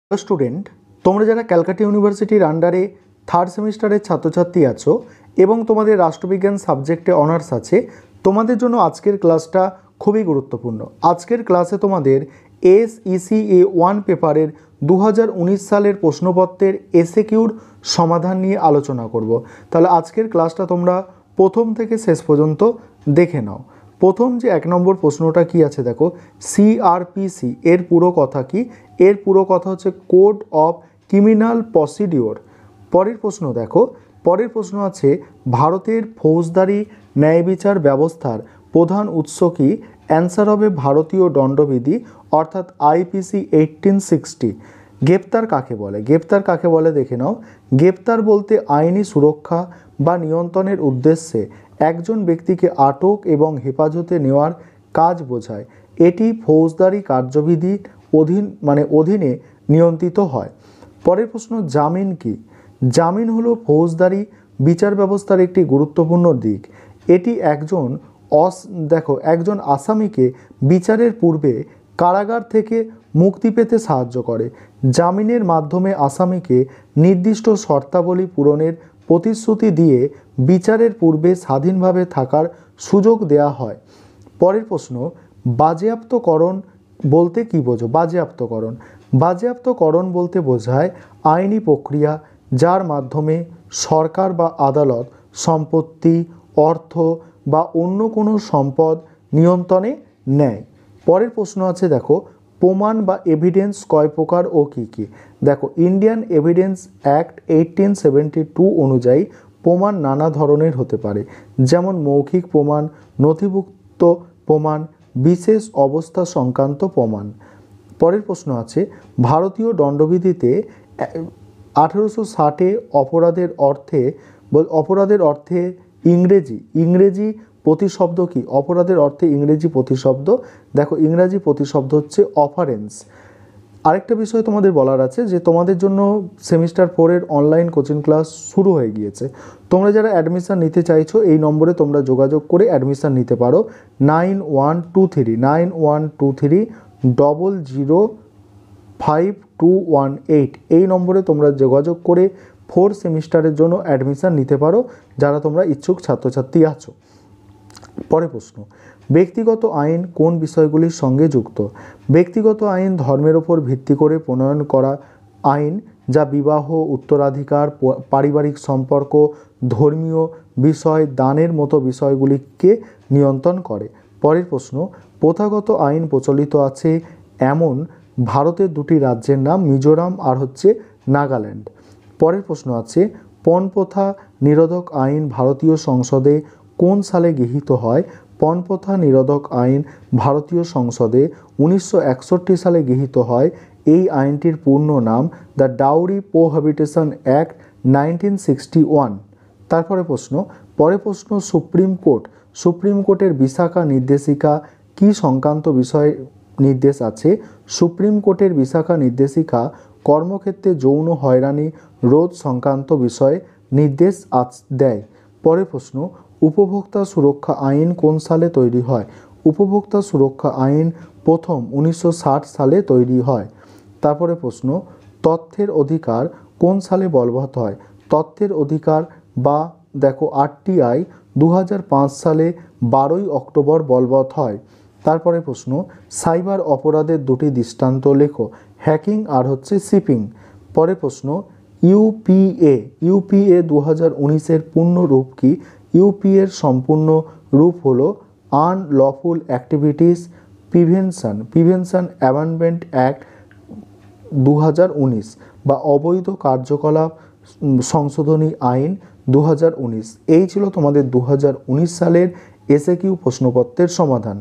Hello student, তোমরা যারা ক্যালকাটা ইউনিভার্সিটির আন্ডারে থার্ড সেমিস্টারের ছাত্রছাত্রী আছো এবং তোমাদের রাষ্ট্রবিজ্ঞান সাবজেক্টে অনার্স আছে, তোমাদের জন্য আজকের ক্লাসটা খুবই গুরুত্বপূর্ণ। আজকের ক্লাসে তোমাদের SECA 1 পেপারের 2019 সালের প্রশ্নপত্রের এসএকিউর সমাধান নিয়ে আলোচনা করব। তাহলে আজকের ক্লাসটা তোমরা প্রথম থেকে শেষ পর্যন্ত দেখে নাও। প্রথম যে 1 নম্বর প্রশ্নটা কি আছে দেখো, CRPC এর পুরো কথা কি? এর পুরো কথা হচ্ছে কোড অফ ক্রিমিনাল প্রসিডিওর। পরের প্রশ্ন দেখো, পরের প্রশ্ন আছে ভারতের ফৌজদারি ন্যায় বিচার ব্যবস্থার প্রধান উৎস কি? অ্যান্সার হবে ভারতীয় দণ্ডবিধি অর্থাৎ IPC 1860। গ্রেপ্তার কাকে বলে? গ্রেপ্তার কাকে বলে দেখে নাও। গ্রেপ্তার বলতে আইনি সুরক্ষা বা নিয়ন্ত্রণের উদ্দেশ্যে একজন ব্যক্তিকে আটক এবং হেফাজতে নেওয়ার কাজ বোঝায়। এটি ফৌজদারি কার্যবিধির অধীনে নিয়ন্ত্রিত হয়। পরের প্রশ্ন, জামিন কি? জামিন হলো ফৌজদারি বিচার ব্যবস্থার একটি গুরুত্বপূর্ণ দিক। এটি একজন আসামিকে বিচারের পূর্বে কারাগার থেকে মুক্তি পেতে সাহায্য করে। জামিনের মাধ্যমে আসামিকে নির্দিষ্ট শর্তাবলী পূরণের প্রতিশ্রুতি দিয়ে বিচারের পূর্বে স্বাধীনভাবে থাকার সুযোগ দেওয়া হয়। পরের প্রশ্ন, বাজেয়াপ্তকরণ বলতে কী বোঝো? বাজেয়াপ্তকরণ বাজেয়াপ্তকরণ বলতে বোঝায় আইনি প্রক্রিয়া যার মাধ্যমে সরকার বা আদালত সম্পত্তি, অর্থ বা অন্য কোনো সম্পদ নিয়ন্ত্রণে নেয়। পরের প্রশ্ন আছে দেখো, প্রমাণ বা এভিডেন্স কয় প্রকার ও কী কী? দেখো, ইন্ডিয়ান এভিডেন্স অ্যাক্ট 1872 অনুযায়ী প্রমাণ নানা ধরনের হতে পারে, যেমন মৌখিক প্রমাণ, নথিভুক্ত প্রমাণ, বিশেষ অবস্থা সংক্রান্ত প্রমাণ। পরের প্রশ্ন আছে ভারতীয় দণ্ডবিধিতে 1860-এ অপরাধের অর্থে ইংরেজি প্রতিশব্দ কি? অপরাধের অর্থে ইংরেজি প্রতিশব্দ, দেখো ইংরাজি প্রতিশব্দ হচ্ছে অফারেন্স। আরেকটা বিষয় তোমাদের বলার আছে যে তোমাদের জন্য সেমিস্টার 4-এর অনলাইন কোচিং ক্লাস শুরু হয়ে গিয়েছে। তোমরা যারা অ্যাডমিশান নিতে চাইছো এই নম্বরে তোমরা যোগাযোগ করে অ্যাডমিশান নিতে পারো। 9123005218 এই নম্বরে তোমরা যোগাযোগ করে 4 সেমিস্টারের জন্য অ্যাডমিশান নিতে পারো যারা তোমরা ইচ্ছুক ছাত্রছাত্রী আছো। পরের প্রশ্ন, ব্যক্তিগত আইন কোন বিষয়গুলির সঙ্গে যুক্ত? ব্যক্তিগত আইন ধর্মের ওপর ভিত্তি করে প্রণয়ন করা আইন, যা বিবাহ, উত্তরাধিকার, পারিবারিক সম্পর্ক, ধর্মীয় বিষয়, দানের মতো বিষয়গুলিকে নিয়ন্ত্রণ করে। পরের প্রশ্ন, প্রথাগত আইন প্রচলিত আছে এমন ভারতের 2টি রাজ্যের নাম মিজোরাম আর হচ্ছে নাগাল্যান্ড। পরের প্রশ্ন আছে পণপ্রথা নিরোধক আইন ভারতীয় সংসদে কোন সালে গৃহীত হয়? পণপ্রথা নিরোধক আইন ভারতীয় সংসদে 1961 সালে গৃহীত হয়। এই আইনটির পূর্ণ নাম দ্য ডাউরি প্রোহিবিশন অ্যাক্ট 1961। পরের প্রশ্ন, সুপ্রিম কোর্টের বিশাখা নির্দেশিকা কি সংক্রান্ত বিষয়ে নির্দেশ আছে? সুপ্রিম কোর্টের বিশাখা নির্দেশিকা কর্মক্ষেত্রে যৌন হয়রানি রোধ সংক্রান্ত বিষয়ে নির্দেশ দেয়। পরের প্রশ্ন, উপভোক্তা সুরক্ষা আইন কোন সালে তৈরি হয়? উপভোক্তা সুরক্ষা আইন প্রথম 1960 সালে তৈরি হয়। তারপরে প্রশ্ন, তথ্যের অধিকার কোন সালে বলবৎ হয়? তথ্যের অধিকার বা দেখো RTI 2005 সালে 12ই অক্টোবর বলবৎ হয়। তারপরে প্রশ্ন, সাইবার অপরাধের 2টি দৃষ্টান্ত লেখো, হ্যাকিং আর হচ্ছে শিপিং। পরের প্রশ্ন, ইউপিএ 2019-এর পূর্ণ রূপ কি? ইউপিএর সম্পূর্ণ রূপ হলো unlawful activities prevention amendment act 2019 বা অবৈধ কার্যকলাপ সংশোধনী আইন 2019। এই ছিল তোমাদের 2019 সালের এসএকিউ প্রশ্নপত্রের সমাধান।